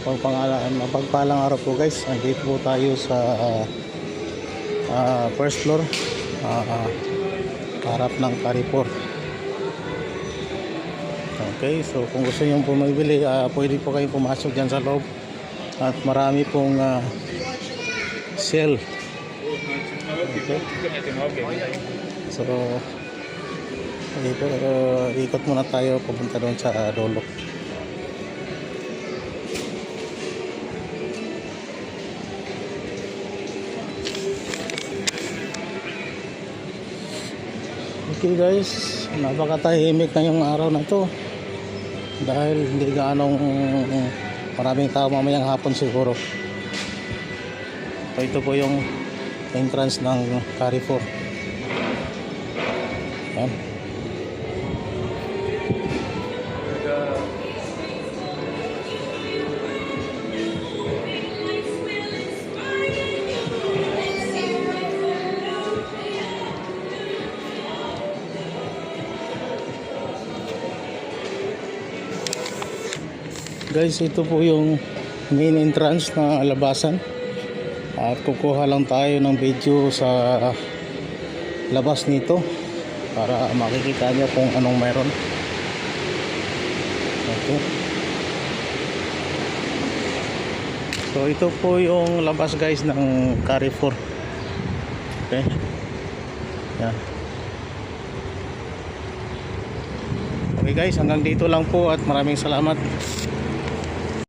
Mapagpalang araw po guys. Andito po tayo sa first floor, harap ng Carrefour. Okay, so kung gusto nyo po magbili, pwede po kayong pumasok dyan sa loob. At marami pong sale. Okay. So ikot muna tayo papunta doon sa dulo. Okay guys, napakatahimik na yung araw na to dahil hindi gaanong maraming tao mamayang hapon siguro. So ito po yung entrance ng Carrefour. Yan. Guys, ito po yung main entrance na labasan. At kukuha lang tayo ng video sa labas nito para makikita nyo kung anong meron. Okay. So ito po yung labas guys ng Carrefour. Okay. Yan. Okay guys, hanggang dito lang po at maraming salamat.